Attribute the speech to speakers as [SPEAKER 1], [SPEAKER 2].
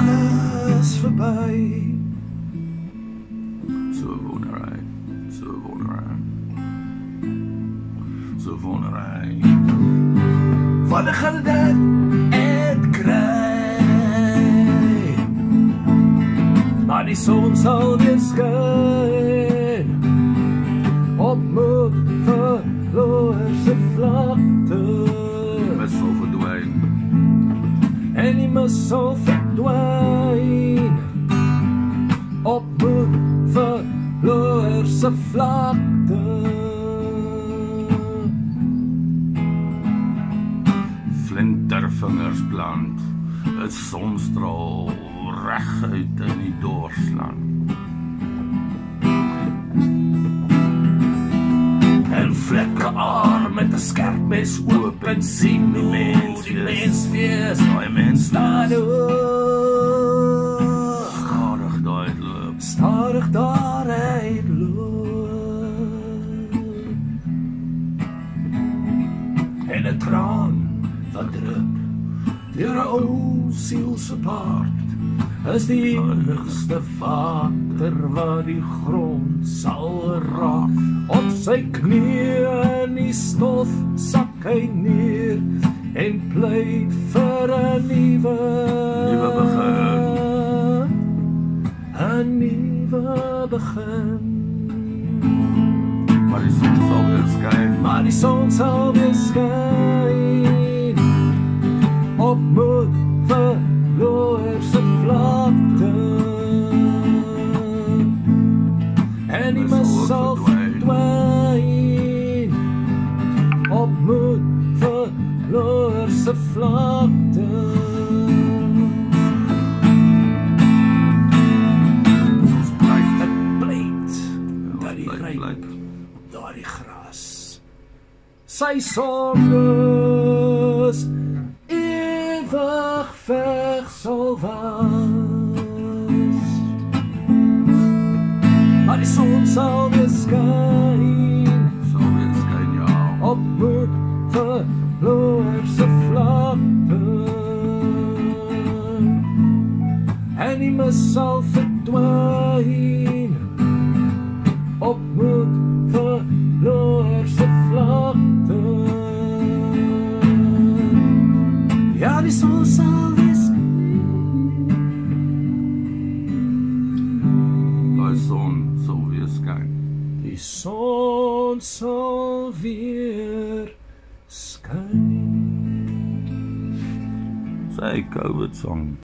[SPEAKER 1] alles verby.
[SPEAKER 2] So wonderrij, so wonderrij, so wonderrij.
[SPEAKER 1] Wat gaan dit en kry? Maar die son sal weer skyn op moedeloze vlakte.
[SPEAKER 2] Mis sal verdwyn,
[SPEAKER 1] En die mis sal verdwyn op moedeloze vlakte.
[SPEAKER 2] flintervingers plant, 'n sonstraal reguit in die dorsland.
[SPEAKER 1] En vlekke arm met 'n skerp mes oop en sien die mens wees.
[SPEAKER 2] Daai mens
[SPEAKER 1] Stadig
[SPEAKER 2] daai loop,
[SPEAKER 1] stadig daaruit loop. En 'n traan wat drup deur 'n ou siel se paart is die enigste water wat die grond sal raak. Op sy knieë in die stof sak hy neer en pleit vir 'n nuwe
[SPEAKER 2] begin.
[SPEAKER 1] 'n nuwe begin.
[SPEAKER 2] Maar die son sal weer skyn,
[SPEAKER 1] Maar die son sal weer skyn op moedeloze vlakte. En die mis sal verdwyn op moedeloze vlakte.
[SPEAKER 2] ons blyk,
[SPEAKER 1] Het pleit dat die
[SPEAKER 2] blyk,
[SPEAKER 1] reën
[SPEAKER 2] blyk.
[SPEAKER 1] daar die gras sy sondes ewig weg sal was. Maar die son sal weer skyn
[SPEAKER 2] Sal weer skyn, ja.
[SPEAKER 1] op moedeloze vlakte. En die mis sal verdwyn op moedeloze vlakte. Ja, die son sal weer skyn.
[SPEAKER 2] Daai son sal weer skyn.
[SPEAKER 1] Die son sal weer skyn.
[SPEAKER 2] Sy COVID song.